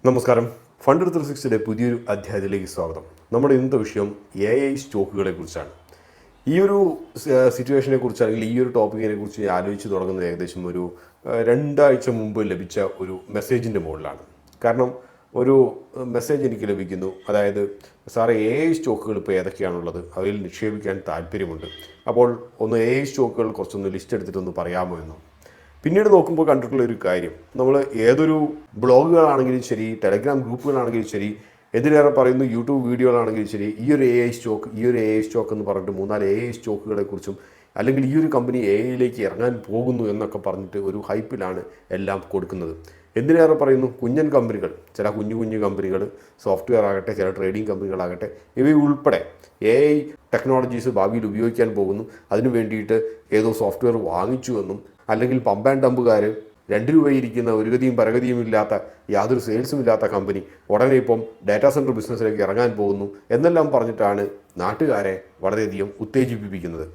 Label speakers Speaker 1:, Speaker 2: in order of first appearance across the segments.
Speaker 1: നമസ്കാരം. ഫണ്ട് 360യുടെ പുതിയൊരു അധ്യായത്തിലേക്ക് സ്വാഗതം. നമ്മുടെ ഇന്നത്തെ വിഷയം AI സ്റ്റോക്കുകളെ കുറിച്ചാണ്. ഈ ഒരു സിറ്റുവേഷനെ കുറിച്ച് അല്ലെങ്കിൽ ഈ ഒരു ടോപ്പിക്കിനെ കുറിച്ച് ആലോചിച്ച് തുടങ്ങുന്നത് ഏകദേശം ഒരു 2 ആഴ്ച മുമ്പ് ലഭിച്ച ഒരു മെസ്സേജിൻ്റെ മുകളിലാണ്. കാരണം ഒരു മെസ്സേജ് എനിക്ക് ലഭിക്കുന്നു, അതായത് സാറേ AI സ്റ്റോക്കുകൾ ഇപ്പോൾ ഏതൊക്കെയാണുള്ളത്, അവയിൽ നിക്ഷേപിക്കാൻ താല്പര്യമുണ്ട്, അപ്പോൾ ഒന്ന് AI സ്റ്റോക്കുകൾ കുറച്ചൊന്ന് ലിസ്റ്റ് എടുത്തിട്ടൊന്ന് പറയാമോ എന്നും. പിന്നീട് നോക്കുമ്പോൾ കണ്ടിട്ടുള്ള ഒരു കാര്യം, നമ്മൾ ഏതൊരു ബ്ലോഗുകളാണെങ്കിലും ശരി, ടെലഗ്രാം ഗ്രൂപ്പുകളാണെങ്കിലും ശരി, എന്തിനേറെ പറയുന്നു യൂട്യൂബ് വീഡിയോകളാണെങ്കിലും ശരി, ഈ ഒരു AI സ്റ്റോക്ക് എന്ന് പറഞ്ഞിട്ട് 3-4 AI സ്റ്റോക്കുകളെ കുറിച്ചും അല്ലെങ്കിൽ ഈ ഒരു കമ്പനി AIയിലേക്ക് ഇറങ്ങാൻ പോകുന്നു എന്നൊക്കെ പറഞ്ഞിട്ട് ഒരു ഹൈപ്പിലാണ് എല്ലാം കൊടുക്കുന്നത്. എന്തിനേറെ പറയുന്നു, കുഞ്ഞൻ കമ്പനികൾ, ചില കുഞ്ഞു കമ്പനികൾ, സോഫ്റ്റ്വെയർ ആകട്ടെ, ചില ട്രേഡിംഗ് കമ്പനികളാകട്ടെ, ഇവയുൾപ്പെടെ AI ടെക്നോളജീസ് ഭാവിയിൽ ഉപയോഗിക്കാൻ പോകുന്നു. അതിനു വേണ്ടിയിട്ട് ഏതോ സോഫ്റ്റ്വെയർ വാങ്ങിച്ചു എന്നും, അല്ലെങ്കിൽ പമ്പ് ആൻഡ് ഡമ്പുകാർ 2 രൂപ ഇരിക്കുന്ന ഒരു ഗതിയും പരഗതിയും ഇല്ലാത്ത, യാതൊരു സെയിൽസും ഇല്ലാത്ത കമ്പനി ഉടനെ ഇപ്പം ഡാറ്റാ സെൻറ്റർ ബിസിനസ്സിലേക്ക് ഇറങ്ങാൻ പോകുന്നു എന്നെല്ലാം പറഞ്ഞിട്ടാണ് നാട്ടുകാരെ വളരെയധികം ഉത്തേജിപ്പിക്കുന്നത്.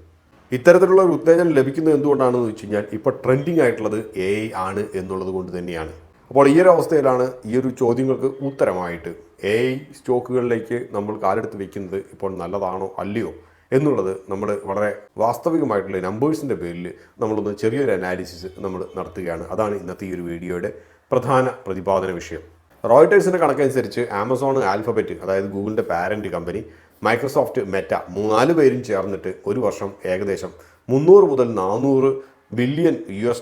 Speaker 1: ഇത്തരത്തിലുള്ള ഒരു ഉത്തേജനം ലഭിക്കുന്നത് എന്തുകൊണ്ടാണെന്ന് വെച്ച് കഴിഞ്ഞാൽ ഇപ്പോൾ ട്രെൻഡിങ് ആയിട്ടുള്ളത് AI ആണ് എന്നുള്ളത് കൊണ്ട് തന്നെയാണ്. അപ്പോൾ ഈ ഒരു അവസ്ഥയിലാണ് ഈ ഒരു ചോദ്യങ്ങൾക്ക് ഉത്തരമായിട്ട് AI സ്റ്റോക്കുകളിലേക്ക് നമ്മൾ കാലെടുത്ത് വയ്ക്കുന്നത് ഇപ്പോൾ നല്ലതാണോ അല്ലയോ എന്നുള്ളത് നമ്മൾ വളരെ വാസ്തവികമായിട്ടുള്ള നമ്പേഴ്സിൻ്റെ പേരിൽ നമ്മളൊന്ന് ചെറിയൊരു അനാലിസിസ് നമ്മൾ നടത്തുകയാണ്. അതാണ് ഇന്നത്തെ ഈ ഒരു വീഡിയോയുടെ പ്രധാന പ്രതിപാദന വിഷയം. റോയിട്ടേഴ്സിൻ്റെ കണക്കനുസരിച്ച് ആമസോൺ, ആൽഫബറ്റ്, അതായത് ഗൂഗിളിൻ്റെ പാരൻറ്റ് കമ്പനി, മൈക്രോസോഫ്റ്റ്, മെറ്റ, 3-4 പേരും ചേർന്നിട്ട് ഒരു വർഷം ഏകദേശം 300 മുതൽ 400 ബില്യൺ US$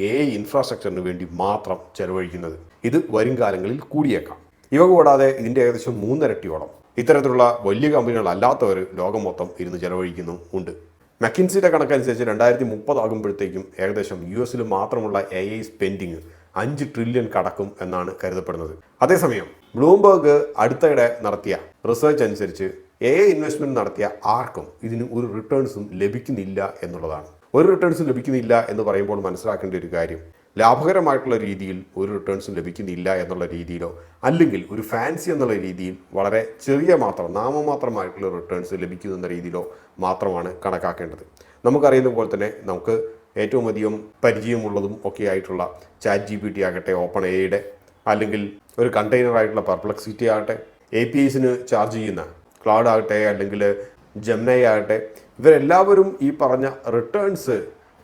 Speaker 1: AI ഇൻഫ്രാസ്ട്രക്ചറിന് വേണ്ടി മാത്രം ചെലവഴിക്കുന്നത്. ഇത് വരും കാലങ്ങളിൽ കൂടിയേക്കാം. ഇവ കൂടാതെ ഇതിൻ്റെ ഏകദേശം 3 ഇരട്ടിയോളം ഇത്തരത്തിലുള്ള വലിയ കമ്പനികളല്ലാത്തവർ ലോകം മൊത്തം ഇരുന്ന് ചെലവഴിക്കുന്നു ഉണ്ട്. മെക്കിൻസിയുടെ കണക്കനുസരിച്ച് 2030 ആകുമ്പോഴത്തേക്കും ഏകദേശം US മാത്രമുള്ള AI സ്പെൻഡിങ് 5 ട്രില്യൺ കടക്കും എന്നാണ് കരുതപ്പെടുന്നത്. അതേസമയം ബ്ലൂംബർഗ് അടുത്തിടെ നടത്തിയ റിസർച്ച് അനുസരിച്ച് AI ഇൻവെസ്റ്റ്മെൻറ്റ് നടത്തിയ ആർക്കും ഇതിന് ഒരു റിട്ടേൺസും ലഭിക്കുന്നില്ല എന്നുള്ളതാണ്. ഒരു റിട്ടേൺസും ലഭിക്കുന്നില്ല എന്ന് പറയുമ്പോൾ മനസ്സിലാക്കേണ്ട ഒരു കാര്യം, ലാഭകരമായിട്ടുള്ള രീതിയിൽ ഒരു റിട്ടേൺസും ലഭിക്കുന്നില്ല എന്നുള്ള രീതിയിലോ, അല്ലെങ്കിൽ ഒരു ഫാൻസി എന്നുള്ള രീതിയിൽ വളരെ ചെറിയ നാമമാത്രമായിട്ടുള്ള റിട്ടേൺസ് ലഭിക്കുന്നു എന്ന രീതിയിലോ മാത്രമാണ് കണക്കാക്കേണ്ടത്. നമുക്കറിയുന്ന പോലെ തന്നെ നമുക്ക് ഏറ്റവും അധികം പരിചയമുള്ളതും ഒക്കെ ആയിട്ടുള്ള ChatGPT ആകട്ടെ, OpenAIയുടെ, അല്ലെങ്കിൽ ഒരു കണ്ടെയ്നറായിട്ടുള്ള പെർപ്ലക്സിറ്റി ആകട്ടെ, APIസിന് ചാർജ് ചെയ്യുന്ന ക്ലൗഡ് ആകട്ടെ, അല്ലെങ്കിൽ ജെമിനി ആകട്ടെ, ഇവരെല്ലാവരും ഈ പറഞ്ഞ റിട്ടേൺസ്,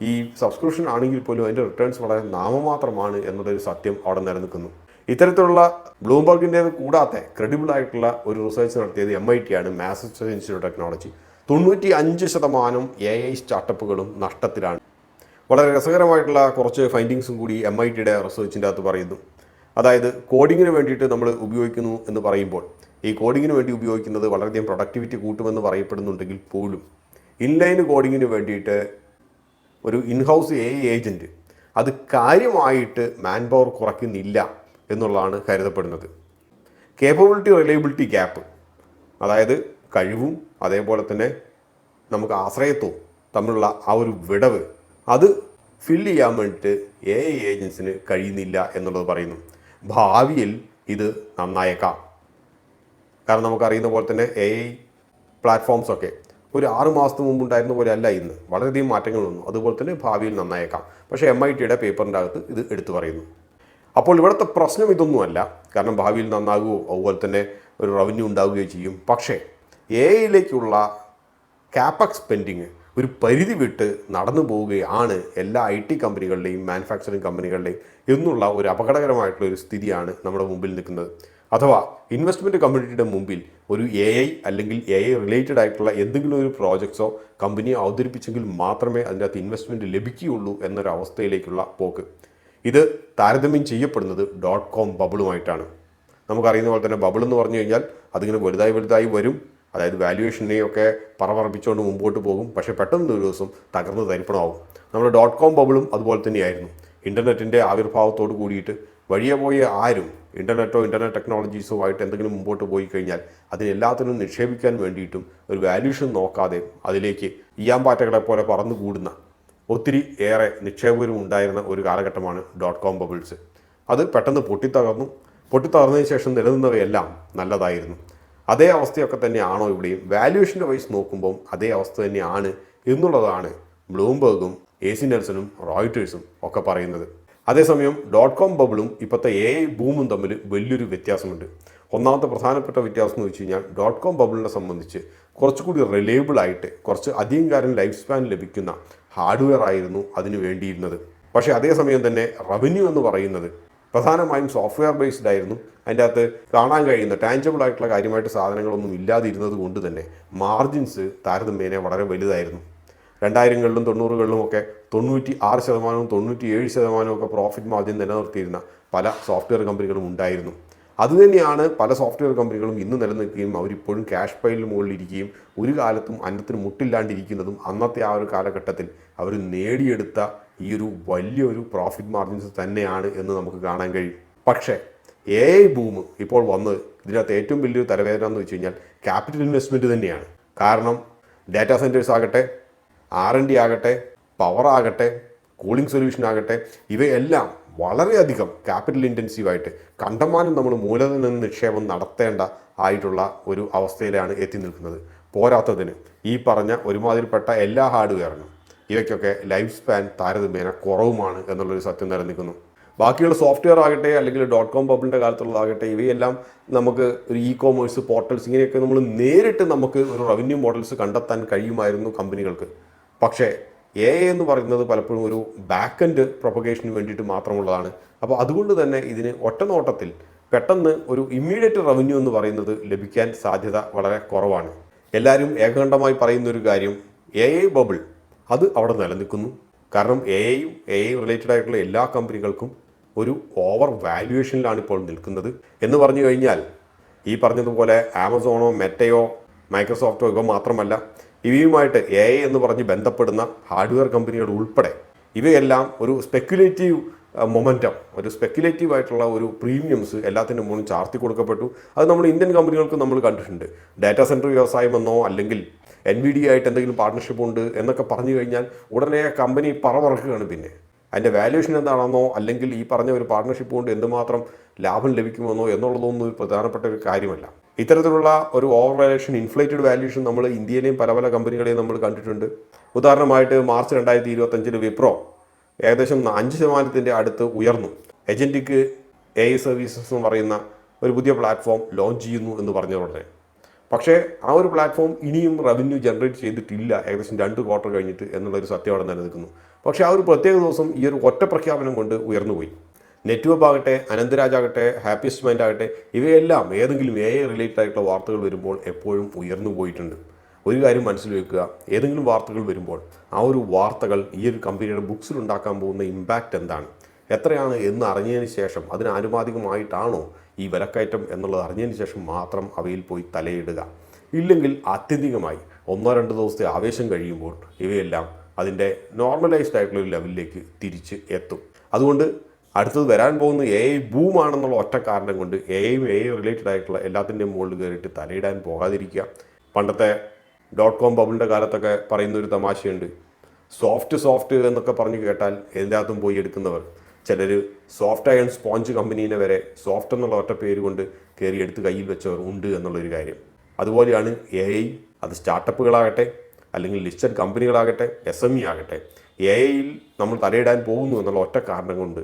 Speaker 1: ഈ സബ്സ്ക്രിപ്ഷൻ ആണെങ്കിൽ പോലും അതിൻ്റെ റിട്ടേൺസ് വളരെ നാമമാത്രമാണ് എന്നുള്ളൊരു സത്യം അവിടെ നിലനിൽക്കുന്നു. ഇത്തരത്തിലുള്ള ബ്ലൂംബർഗിൻ്റേത് കൂടാതെ ക്രെഡിബിൾ ആയിട്ടുള്ള ഒരു റിസർച്ച് നടത്തിയത് MIT ആണ്, Massachusetts institute of technology. 95% AI സ്റ്റാർട്ടപ്പുകളും നഷ്ടത്തിലാണ്. വളരെ രസകരമായിട്ടുള്ള കുറച്ച് ഫൈൻഡിങ്സും കൂടി MITയുടെ റിസർച്ചിൻ്റെ അകത്ത് പറയുന്നു. അതായത് കോഡിങ്ങിന് വേണ്ടിയിട്ട് നമ്മൾ ഉപയോഗിക്കുന്നു എന്ന് പറയുമ്പോൾ, ഈ കോഡിങ്ങിന് വേണ്ടി ഉപയോഗിക്കുന്നത് വളരെയധികം പ്രൊഡക്ടിവിറ്റി കൂട്ടുമെന്ന് പറയപ്പെടുന്നുണ്ടെങ്കിൽ പോലും ഇൻലൈൻ കോഡിങ്ങിന് വേണ്ടിയിട്ട് ഒരു ഇൻഹൗസ് AI ഏജൻറ്റ് അത് കാര്യമായിട്ട് മാൻ പവർ കുറയ്ക്കുന്നില്ല എന്നുള്ളതാണ് കരുതപ്പെടുന്നത്. കേപ്പബിലിറ്റി റിലയബിലിറ്റി ഗ്യാപ്പ്, അതായത് കഴിവും അതേപോലെ തന്നെ നമുക്ക് ആശ്രയത്വവും തമ്മിലുള്ള ആ ഒരു വിടവ്, അത് ഫില്ല് ചെയ്യാൻ വേണ്ടിയിട്ട് AI ഏജൻസിന് കഴിയുന്നില്ല എന്നുള്ളത് പറയുന്നു. ഭാവിയിൽ ഇത് നന്നായേക്കാം. കാരണം നമുക്കറിയുന്ന പോലെ തന്നെ AI പ്ലാറ്റ്ഫോംസൊക്കെ ഒരു 6 മാസത്തിന് മുമ്പ് ഉണ്ടായിരുന്ന പോലെ അല്ല ഇന്ന്, വളരെയധികം മാറ്റങ്ങൾ വന്നു. അതുപോലെ തന്നെ ഭാവിയിൽ നന്നായേക്കാം. പക്ഷേ MITയുടെ പേപ്പറിൻ്റെ അകത്ത് ഇത് എടുത്തു പറയുന്നു. അപ്പോൾ ഇവിടുത്തെ പ്രശ്നം ഇതൊന്നുമല്ല, കാരണം ഭാവിയിൽ നന്നാകുകയോ അതുപോലെ തന്നെ ഒരു റവന്യൂ ഉണ്ടാവുകയോ ചെയ്യും. പക്ഷേ AIയിലേക്കുള്ള CapEx സ്പെൻഡിങ് ഒരു പരിധി വിട്ട് നടന്നു പോവുകയാണ് എല്ലാ IT കമ്പനികളുടെയും മാനുഫാക്ചറിങ് കമ്പനികളുടെയും എന്നുള്ള ഒരു അപകടകരമായിട്ടുള്ള ഒരു സ്ഥിതിയാണ് നമ്മുടെ മുമ്പിൽ നിൽക്കുന്നത്. അഥവാ ഇൻവെസ്റ്റ്മെൻറ്റ് കമ്മ്യൂണിറ്റിയുടെ മുമ്പിൽ ഒരു AI അല്ലെങ്കിൽ AI റിലേറ്റഡ് ആയിട്ടുള്ള എന്തെങ്കിലും ഒരു പ്രോജക്ട്സോ കമ്പനിയോ അവതരിപ്പിച്ചെങ്കിൽ മാത്രമേ അതിൻ്റെ അകത്ത് ഇൻവെസ്റ്റ്മെൻറ്റ് ലഭിക്കുകയുള്ളൂ എന്നൊരവസ്ഥയിലേക്കുള്ള പോക്ക്. ഇത് താരതമ്യം ചെയ്യപ്പെടുന്നത് .com ബബിളുമായിട്ടാണ്. നമുക്കറിയുന്ന പോലെ തന്നെ ബബിൾ എന്ന് പറഞ്ഞു കഴിഞ്ഞാൽ അതിങ്ങനെ വലുതായി വരും, അതായത് വാല്യുവേഷനെയൊക്കെ പറപ്പിച്ചുകൊണ്ട് മുമ്പോട്ട് പോകും. പക്ഷേ പെട്ടെന്ന് ഒരു ദിവസം തകർന്ന് തരിപ്പണമാവും. നമ്മുടെ .com ബബിളും അതുപോലെ തന്നെയായിരുന്നു. ഇൻ്റർനെറ്റിൻ്റെ ആവിർഭാവത്തോട് കൂടിയിട്ട് വഴിയെ പോയ ആരും ഇൻ്റർനെറ്റ് ടെക്നോളജീസോ ആയിട്ട് എന്തെങ്കിലും മുമ്പോട്ട് പോയി കഴിഞ്ഞാൽ അതിനെല്ലാത്തിനും നിക്ഷേപിക്കാൻ വേണ്ടിയിട്ടും ഒരു വാല്യൂഷൻ നോക്കാതെ അതിലേക്ക് ഈയാമ്പാറ്റകളെ പോലെ പറന്നു കൂടുന്ന ഒത്തിരി ഏറെ നിക്ഷേപകരും ഉണ്ടായിരുന്ന ഒരു കാലഘട്ടമാണ് .com ബബിൾസ്. അത് പെട്ടെന്ന് പൊട്ടിത്തകർന്നതിന് ശേഷം നിലനിന്നവയെല്ലാം നല്ലതായിരുന്നു. അതേ അവസ്ഥയൊക്കെ തന്നെയാണോ ഇവിടെയും? വാല്യൂഷൻ്റെ വൈസ് നോക്കുമ്പം അതേ അവസ്ഥ തന്നെയാണ് എന്നുള്ളതാണ് ബ്ലൂംബർഗും AC നെൽസണും റോയിട്ടേഴ്സും ഒക്കെ പറയുന്നത്. അതേസമയം .com ബബിളും ഇപ്പോഴത്തെ AI ബൂമും തമ്മിൽ വലിയൊരു വ്യത്യാസമുണ്ട്. ഒന്നാമത്തെ പ്രധാനപ്പെട്ട വ്യത്യാസം എന്ന് വെച്ച് കഴിഞ്ഞാൽ .com ബബിളിനെ സംബന്ധിച്ച് കുറച്ചുകൂടി റിലയബിൾ ആയിട്ട് കുറച്ച് അധികം കാലം ലൈഫ് സ്പാൻ ലഭിക്കുന്ന ഹാർഡ്വെയർ ആയിരുന്നു അതിന് വേണ്ടിയിരുന്നത്. പക്ഷേ അതേസമയം തന്നെ റവന്യൂ എന്ന് പറയുന്നത് പ്രധാനമായും സോഫ്റ്റ്വെയർ ബേസ്ഡ് ആയിരുന്നു. അതിൻ്റെ അകത്ത് കാണാൻ കഴിയുന്ന ടാഞ്ചബിൾ ആയിട്ടുള്ള കാര്യമായിട്ട് സാധനങ്ങളൊന്നും ഇല്ലാതിരുന്നത് കൊണ്ട് തന്നെ മാർജിൻസ് താരതമ്യേന വളരെ വലുതായിരുന്നു. 2000-കളിലും 90-കളിലും ഒക്കെ 96%, 97% ഒക്കെ പ്രോഫിറ്റ് മാർജിൻ നിലനിർത്തിയിരുന്ന പല സോഫ്റ്റ്വെയർ കമ്പനികളും ഉണ്ടായിരുന്നു. അതുതന്നെയാണ് പല സോഫ്റ്റ്വെയർ കമ്പനികളും ഇന്ന് നിലനിൽക്കുകയും അവരിപ്പോഴും ക്യാഷ് പൈലിന് മുകളിലിരിക്കുകയും ഒരു കാലത്തും അന്നത്തിന് മുട്ടില്ലാണ്ടിരിക്കുന്നതും അന്നത്തെ ആ ഒരു കാലഘട്ടത്തിൽ അവർ നേടിയെടുത്ത ഈ ഒരു വലിയൊരു പ്രോഫിറ്റ് മാർജിൻസ് തന്നെയാണ് എന്ന് നമുക്ക് കാണാൻ കഴിയും. പക്ഷേ AI ബൂം ഇപ്പോൾ വന്ന് ഇതിനകത്ത് ഏറ്റവും വലിയൊരു തലവേദന എന്ന് വെച്ച് കഴിഞ്ഞാൽ ക്യാപിറ്റൽ ഇൻവെസ്റ്റ്മെൻറ്റ് തന്നെയാണ്. കാരണം ഡാറ്റാ സെൻറ്റേഴ്സ് ആകട്ടെ, R&D ആകട്ടെ, പവർ ആകട്ടെ, കൂളിംഗ് സൊല്യൂഷൻ ആകട്ടെ, ഇവയെല്ലാം വളരെയധികം ക്യാപിറ്റൽ ഇൻറ്റൻസീവായിട്ട് കണ്ടമാനം നമ്മൾ മൂലധന നിക്ഷേപം നടത്തേണ്ട ആയിട്ടുള്ള ഒരു അവസ്ഥയിലാണ് എത്തി നിൽക്കുന്നത്. പോരാത്തതിന് ഈ പറഞ്ഞ ഒരുമാതിരിപ്പെട്ട എല്ലാ ഹാർഡ്വെയറിനും ഇവയ്ക്കൊക്കെ ലൈഫ് സ്പാൻ താരതമ്യേന കുറവുമാണ് എന്നുള്ളൊരു സത്യം നിലനിൽക്കുന്നു. ബാക്കിയുള്ള സോഫ്റ്റ്വെയർ ആകട്ടെ അല്ലെങ്കിൽ .com ബബിളിൻ്റെ കാലത്തുള്ളതാകട്ടെ, ഇവയെല്ലാം നമുക്ക് ഒരു കൊമേഴ്സ് പോർട്ടൽസ് ഇങ്ങനെയൊക്കെ നമ്മൾ നേരിട്ട് നമുക്ക് ഒരു റവന്യൂ മോഡൽസ് കണ്ടെത്താൻ കഴിയുമായിരുന്നു കമ്പനികൾക്ക്. പക്ഷേ AI എന്ന് പറയുന്നത് പലപ്പോഴും ഒരു ബാക്ക് എൻഡ് പ്രൊപ്പഗേഷന് വേണ്ടിയിട്ട് മാത്രമുള്ളതാണ്. അപ്പോൾ അതുകൊണ്ട് തന്നെ ഇതിന് ഒറ്റ നോട്ടത്തിൽ പെട്ടെന്ന് ഒരു ഇമ്മീഡിയറ്റ് റവന്യൂ എന്ന് പറയുന്നത് ലഭിക്കാൻ സാധ്യത വളരെ കുറവാണ്. എല്ലാവരും ഏകകണ്ഠമായി പറയുന്ന ഒരു കാര്യം AI ബബിൾ അത് അവിടെ നിലനിൽക്കുന്നു. കാരണം AI റിലേറ്റഡ് ആയിട്ടുള്ള എല്ലാ കമ്പനികൾക്കും ഒരു ഓവർ വാല്യുവേഷനിലാണ് ഇപ്പോൾ നിൽക്കുന്നത് എന്ന് പറഞ്ഞു കഴിഞ്ഞാൽ ഈ പറഞ്ഞതുപോലെ ആമസോണോ മെറ്റയോ മൈക്രോസോഫ്റ്റോ ഇവ മാത്രമല്ല, ഇവയുമായിട്ട് AI എന്ന് പറഞ്ഞ് ബന്ധപ്പെടുന്ന ഹാർഡ്വെയർ കമ്പനികൾ ഉൾപ്പെടെ ഇവയെല്ലാം ഒരു സ്പെക്കുലേറ്റീവ് മൊമെൻറ്റം, ഒരു സ്പെക്കുലേറ്റീവ് ആയിട്ടുള്ള ഒരു പ്രീമിയംസ് എല്ലാത്തിൻ്റെ മുകളിൽ ചാർത്തി കൊടുക്കപ്പെട്ടു. അത് നമ്മൾ ഇന്ത്യൻ കമ്പനികൾക്ക് നമ്മൾ കണ്ടിട്ടുണ്ട്. ഡാറ്റാ സെൻറ്റർ വ്യവസായമെന്നോ അല്ലെങ്കിൽ NVIDIA ആയിട്ട് എന്തെങ്കിലും പാർട്ട്ണർഷിപ്പ് ഉണ്ട് എന്നൊക്കെ പറഞ്ഞു കഴിഞ്ഞാൽ ഉടനെ കമ്പനി പറവറക്കുകയാണ്. പിന്നെ അതിൻ്റെ വാല്യൂഷൻ എന്താണെന്നോ അല്ലെങ്കിൽ ഈ പറഞ്ഞ ഒരു പാർട്ട്ണർഷിപ്പ് കൊണ്ട് എന്തുമാത്രം ലാഭം ലഭിക്കുമെന്നോ എന്നുള്ളതൊന്നും ഒരു പ്രധാനപ്പെട്ട ഒരു കാര്യമല്ല. ഇത്തരത്തിലുള്ള ഒരു ഓവർ വാല്യൂഷൻ, ഇൻഫ്ലേറ്റഡ് വാല്യൂഷൻ നമ്മൾ ഇന്ത്യയിലെയും പല കമ്പനികളെയും നമ്മൾ കണ്ടിട്ടുണ്ട്. ഉദാഹരണമായിട്ട് മാർച്ച് 2025 വിപ്രോ ഏകദേശം 5% അടുത്ത് ഉയർന്നു. ഏജൻറ്റിക് AI സർവീസസ് എന്ന് പറയുന്ന ഒരു പുതിയ പ്ലാറ്റ്ഫോം ലോഞ്ച് ചെയ്യുന്നു എന്ന് പറഞ്ഞ ഉടനെ. പക്ഷേ ആ ഒരു പ്ലാറ്റ്ഫോം ഇനിയും റവന്യൂ ജനറേറ്റ് ചെയ്തിട്ടില്ല, ഏകദേശം 2 ക്വാർട്ടർ കഴിഞ്ഞിട്ട് എന്നുള്ളൊരു സത്യം അവിടെ നിലനിൽക്കുന്നു. പക്ഷേ ആ ഒരു പ്രത്യേക ദിവസം ഈ ഒരു ഒറ്റ പ്രഖ്യാപനം കൊണ്ട് ഉയർന്നുപോയി. നെറ്റ്വെബ് ആകട്ടെ, അനന്തരാജ് ആകട്ടെ, ഹാപ്പിയസ്റ്റ് മൈൻഡ് ആകട്ടെ, ഇവയെല്ലാം ഏതെങ്കിലും AI റിലേറ്റഡ് ആയിട്ടുള്ള വാർത്തകൾ വരുമ്പോൾ എപ്പോഴും ഉയർന്നു പോയിട്ടുണ്ട്. ഒരു കാര്യം മനസ്സിൽ വെക്കുക, ഏതെങ്കിലും വാർത്തകൾ വരുമ്പോൾ ആ ഒരു വാർത്തകൾ ഈ ഒരു കമ്പനിയുടെ ബുക്സിൽ ഉണ്ടാക്കാൻ പോകുന്ന ഇമ്പാക്റ്റ് എന്താണ്, എത്രയാണ് എന്ന് അറിഞ്ഞതിന് ശേഷം അതിന് ആനുപാതികമായിട്ടാണോ ഈ വിലക്കയറ്റം എന്നുള്ളത് അറിഞ്ഞതിന് ശേഷം മാത്രം അവയിൽ പോയി തലയിടുക. ഇല്ലെങ്കിൽ ആത്യന്തികമായി 1-2 ദിവസത്തെ ആവേശം കഴിയുമ്പോൾ ഇവയെല്ലാം അതിൻ്റെ നോർമലൈസ്ഡ് ആയിട്ടുള്ള ഒരു ലെവലിലേക്ക് തിരിച്ച് എത്തും. അതുകൊണ്ട് അടുത്തത് വരാൻ പോകുന്ന AI ബൂമാണെന്നുള്ള ഒറ്റ കാരണം കൊണ്ട് AI റിലേറ്റഡ് ആയിട്ടുള്ള എല്ലാത്തിൻ്റെയും മുകളിൽ കയറിയിട്ട് തലയിടാൻ പോകാതിരിക്കുക. പണ്ടത്തെ .com ബബിളിൻ്റെ കാലത്തൊക്കെ പറയുന്നൊരു തമാശയുണ്ട്, സോഫ്റ്റ് എന്നൊക്കെ പറഞ്ഞ് കേട്ടാൽ എല്ലാത്തും പോയി എടുക്കുന്നവർ. ചിലർ സോഫ്റ്റ് അയൺ സ്പോഞ്ച് കമ്പനീനെ വരെ സോഫ്റ്റ് എന്നുള്ള ഒറ്റ പേര് കൊണ്ട് കയറി എടുത്ത് കയ്യിൽ വെച്ചവർ ഉണ്ട് എന്നുള്ളൊരു കാര്യം. അതുപോലെയാണ് AI. അത് സ്റ്റാർട്ടപ്പുകളാകട്ടെ അല്ലെങ്കിൽ ലിസ്റ്റഡ് കമ്പനികളാകട്ടെ, SME ആകട്ടെ, AIയിൽ നമ്മൾ തലയിടാൻ പോകുന്നു എന്നുള്ള ഒറ്റ കാരണം കൊണ്ട്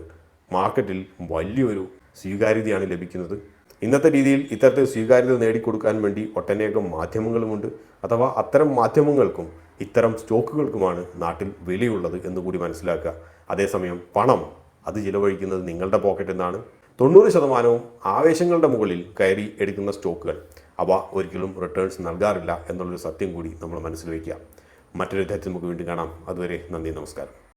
Speaker 1: മാർക്കറ്റിൽ വലിയൊരു സ്വീകാര്യതയാണ് ലഭിക്കുന്നത്. ഇന്നത്തെ രീതിയിൽ ഇത്തരത്തിൽ സ്വീകാര്യത നേടിക്കൊടുക്കാൻ വേണ്ടി ഒട്ടനേകം മാധ്യമങ്ങളുമുണ്ട്. അഥവാ അത്തരം മാധ്യമങ്ങൾക്കും ഇത്തരം സ്റ്റോക്കുകൾക്കുമാണ് നാട്ടിൽ വിലയുള്ളത് എന്നുകൂടി മനസ്സിലാക്കുക. അതേസമയം പണം അത് ചിലവഴിക്കുന്നത് നിങ്ങളുടെ പോക്കറ്റിൽ നിന്നാണ്. 90% ആവേശങ്ങളുടെ മുകളിൽ കയറി എടുക്കുന്ന സ്റ്റോക്കുകൾ അവ ഒരിക്കലും റിട്ടേൺസ് നൽകാറില്ല എന്നുള്ളൊരു സത്യം കൂടി നമ്മൾ മനസ്സിൽ വയ്ക്കുക. മറ്റൊരു അധ്യായത്തിൽ നമുക്ക് വീണ്ടും കാണാം. അതുവരെ നന്ദി, നമസ്കാരം.